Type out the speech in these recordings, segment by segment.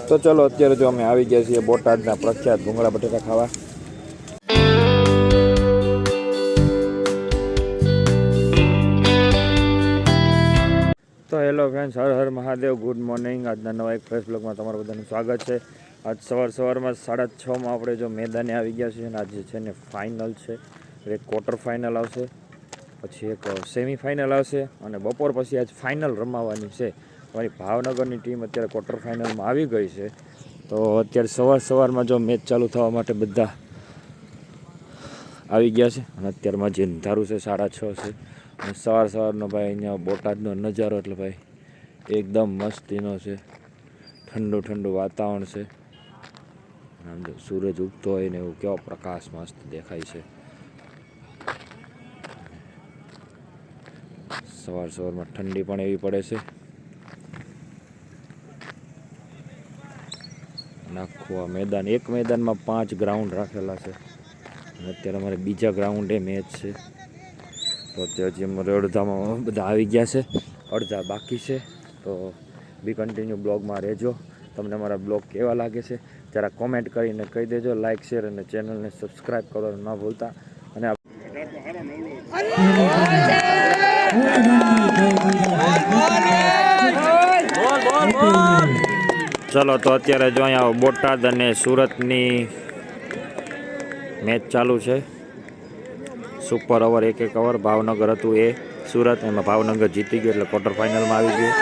તો ચલો અત્યારે જો અમે આવી ગયા છીએ બોટાદના પ્રખ્યાત ભૂંગળા બટેટા ખાવા. તો hello friends, Har Har Mahadev, good morning. આજના નવા એક ફ્રેશ બ્લોગમાં તમારું બધાનું સ્વાગત છે. આજ સવારમાં 6:30 આપણે જો મેદાને આવી ગયા છીએ અને આજે છે ને ફાઇનલ છે. એક ક્વાર્ટર ફાઇનલ આવશે, પછી એક સેમિફાઇનલ આવશે અને બપોર પછી આજ ફાઇનલ રમાવાની છે. અમારી ભાવનગરની ટીમ અત્યારે ક્વાર્ટર ફાઇનલમાં આવી ગઈ છે. તો અત્યારે સવારમાં જો મેચ ચાલુ થવા માટે બધા આવી ગયા છે અને અત્યારમાં જે અંધારું છે 6:30 છે. અને સવારનો ભાઈ અહીંયા બોટાદનો નજારો એટલે ભાઈ એકદમ મસ્તીનો છે. ઠંડુ વાતાવરણ છે. આમ જો સૂરજ ઉગતો હોય ને એવું કેવો પ્રકાશ મસ્ત દેખાય છે. સવારમાં ઠંડી પણ એવી પડે છે. આખું આ મેદાન, એક મેદાનમાં 5 ગ્રાઉન્ડ રાખેલા છે અને અત્યારે અમારે બીજા ગ્રાઉન્ડે મેચ છે. તો અત્યારે અમારે અડધામાં બધા આવી ગયા છે, અડધા બાકી છે. તો બી કન્ટિન્યુ બ્લોગમાં રહેજો. તમને મારા બ્લોગ કેવા લાગે છે જરા કોમેન્ટ કરીને કહી દેજો. લાઇક, શેર અને ચેનલને સબસ્ક્રાઈબ કરવાનું ના ભૂલતા. અને ચલો તો અત્યારે જો અહીંયા બોટાદ અને સુરતની મેચ ચાલુ છે. સુપર ઓવર, એક ઓવર. ભાવનગર હતું એ સુરત, એમાં ભાવનગર જીતી ગયું એટલે ક્વાર્ટર ફાઇનલમાં આવી ગયું.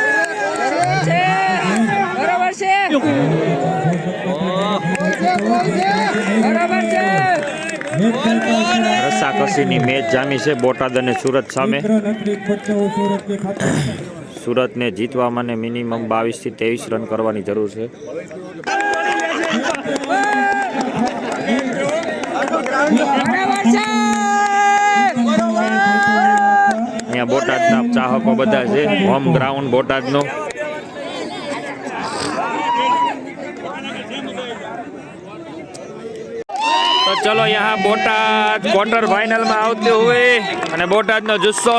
રસાકસીની મેચ જામી છે બોટાદ અને સુરત સામે. સુરતને જીતવા મને મિનિમમ 22 થી 23 રન કરવાની જરૂર છે. અહીંયા બોટાદના ચાહકો બધા છે. હોમ ગ્રાઉન્ડ બોટાદનો. તો ચલો યહાં બોટાદ ક્વાર્ટર ફાઇનલમાં આવते हुए અને બોટાદનો જુસ્સો.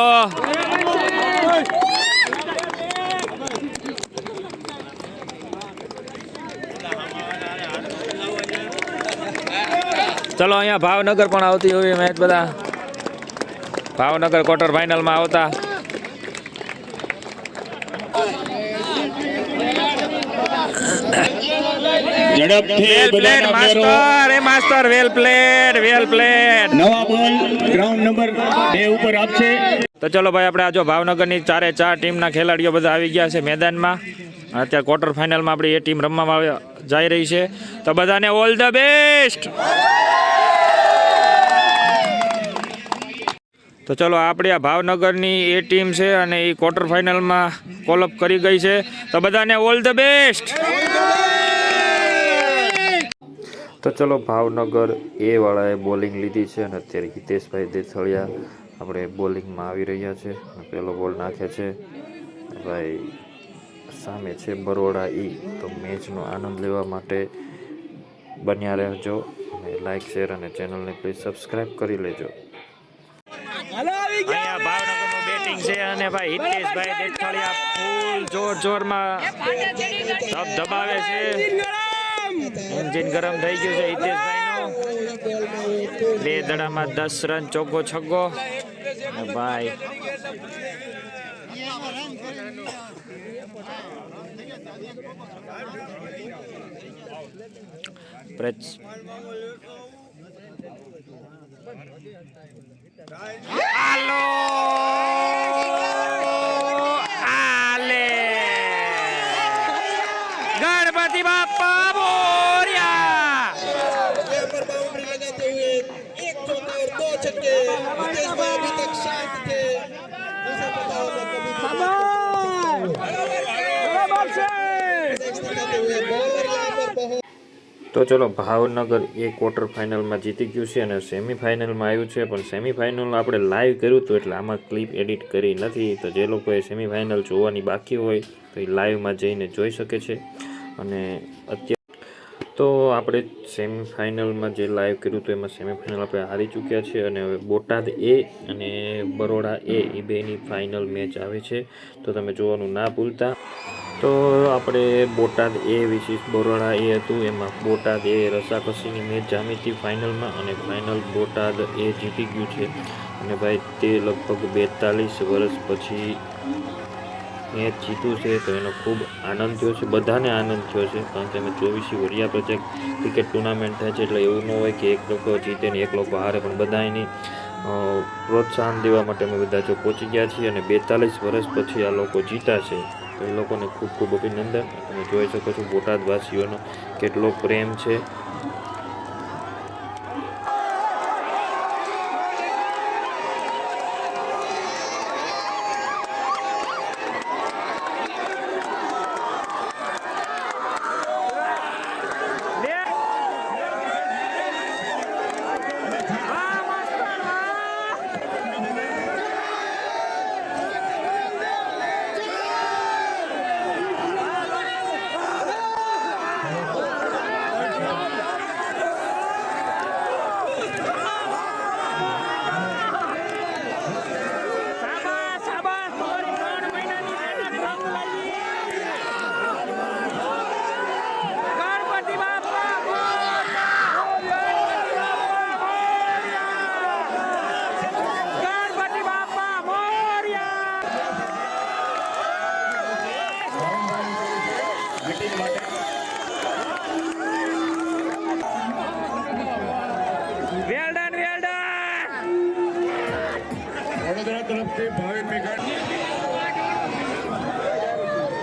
ચલો અહીંયા ભાવનગર પણ આવતી હોય મેચ. બધા ભાવનગર ક્વાર્ટર ફાઇનલમાં આવતા. માસ્ટર વેલ પ્લેડ. નવા બોલ ગ્રાઉન્ડ નંબર 2 ઉપર આપશે. તો ચલો ભાઈ, આપણે આજો ભાવનગરની 4 ટીમના ખેલાડીઓ બધા આવી ગયા છે મેદાનમાં. અત્યારે ક્વાર્ટર ફાઇનલમાં આપણી એ ટીમ રમવામાં જઈ રહી છે. તો બધાને ઓલ ધ બેસ્ટ. તો ચલો, આપણી આ ભાવનગરની એ ટીમ છે અને એ ક્વાર્ટર ફાઇનલમાં કોલઅપ કરી ગઈ છે. તો બધાને ઓલ ધ બેસ્ટ. તો ચલો, ભાવનગર એ વાળાએ બોલિંગ લીધી છે અને અત્યારે હિતેશભાઈ દેથળિયા આપણે બોલિંગમાં આવી રહ્યા છે. પહેલો બોલ નાખે છે ભાઈ. સામે છે બરોડા ઈ. તો મેચનો આનંદ લેવા માટે બન્યા રહેજો અને લાઇક, શેર અને ચેનલને પ્લીઝ સબસ્ક્રાઈબ કરી લેજો. અહીંયા ભાવનગરનું બેટિંગ છે અને ભાઈ હિતેશભાઈ દેથળિયા ફૂલ જોરમાં ધબાવે છે. એન્જિન ગરમ થઈ ગયું છે હિતેશભાઈનું. 2 દડામાં 10 રન, ચોગ્ગો છગ્ગો. ભાઈ गणपति बाप्पा मोरया. एक चौका और 2 छक्के. हितेशभाई अभी तक शांत थे. बॉलर यहाँ पर बहुत તો ચલો, ભાવનગર એ ક્વાર્ટર ફાઇનલમાં જીતી ગયું છે અને સેમિફાઇનલમાં આવ્યું છે, પણ સેમિફાઇનલ આપણે લાઈવ કર્યું હતું એટલે આમાં ક્લિપ એડિટ કરી નથી. તો જે લોકોએ સેમિફાઇનલ જોવાની બાકી હોય તો એ લાઈવમાં જઈને જોઈ શકે છે. અને અત્યારે તો આપણે સેમિફાઇનલમાં જે લાઈવ કર્યું હતું એમાં સેમિફાઇનલ આપણે હારી ચૂક્યા છે અને હવે બોટાદ એ અને બરોડા એ બેની ફાઇનલ મેચ આવે છે, તો તમે જોવાનું ના ભૂલતા. તો આપણે બોટાદ એ વિશેષ બરોડા એ હતું, એમાં બોટાદ એ રસાકસીની મેચ જામી હતી ફાઇનલમાં અને ફાઇનલ બોટાદ એ જીતી ગયું છે. અને ભાઈ તે લગભગ 42 વર્ષ પછી મેચ જીત્યું છે, તો એનો ખૂબ આનંદ થયો છે, બધાને આનંદ થયો છે. કારણ કે અમે 24 વરિયા પ્રોજેક્ટ ક્રિકેટ ટુર્નામેન્ટ થાય છે એટલે એવું ન હોય કે એક લોકો જીતે ને એક લોકો હારે, પણ બધા એની પ્રોત્સાહન દેવા માટે અમે બધા જો પહોંચી ગયા છીએ. અને 42 વર્ષ પછી આ લોકો જીતા છે, તો એ લોકોને ખૂબ ખૂબ અભિનંદન. તમે જોઈ શકો છો બોટાદવાસીઓનો કેટલો પ્રેમ છે.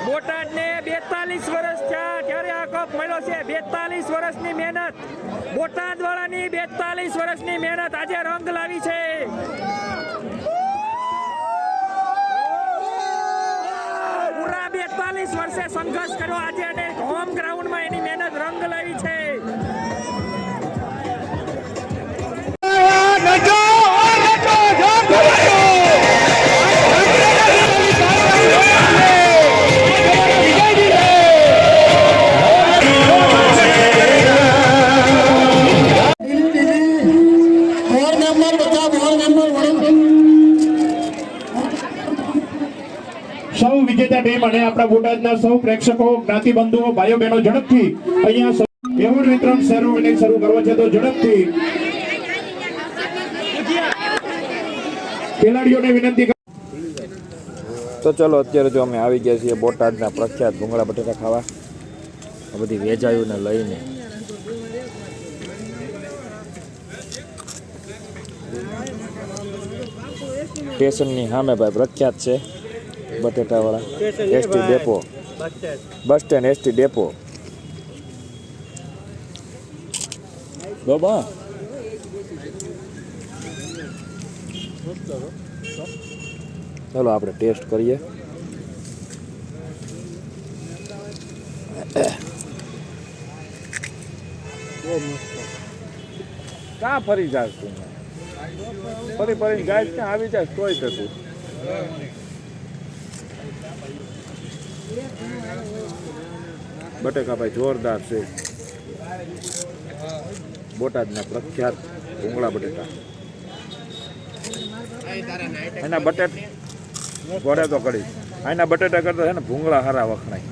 બોટાદને 42 વર્ષ થયા ત્યારે આ કપ મળ્યો છે. 42 વર્ષની મહેનત, બોટાદ વાળાની 42 વર્ષની મહેનત આજે રંગ લાવી છે. પૂરા 42 વર્ષે સંઘર્ષ કર્યો આજે અને હોમ ગ્રાઉન્ડમાં એની મહેનત રંગ લાવી છે. સૌ વિજેતા ટીમ અને આપણા બોટાદના સૌ પ્રેક્ષકો, જ્ઞાતિબંધુઓ, ભાઈઓ બહેનો ઝડપથી અહીંયા એવોર્ડ વિતરણ સેરેમની શરૂ કરવો છે, તો ઝડપથી ખેલાડીઓને વિનંતી. તો ચલો, અત્યારે જો અમે આવી ગયા છીએ બોટાદના પ્રખ્યાત ભૂંગળા બટેટા ખાવા, આ બધી વેજાયુને લઈને. સ્ટેશનની સામે ભાઈ પ્રખ્યાત છે બટેટાવાળા. ST depot, bus stand ST depot. બાબા ચાલો આપણે ટેસ્ટ કરીએ. ક્યાં ફરી જાય તું? ફરી ગાય ક્યાં આવી જાય તોય થતું. બટેકા ભાઈ જોરદાર છે. બોટાદના પ્રખ્યાત ભૂંગળા બટેટા. એના ઘોડે તો કરી એના બટેટા કરતા છે ને ભૂંગળા હારા વખણાય.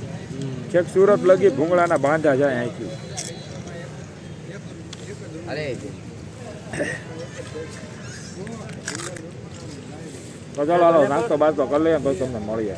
છેક સુરત લગી ભૂંગળાના બાંધા જાય અહીંથી. તો ચાલો નાસ્તો બાસ્તો કરી લઈએ પછી તમને મળીએ.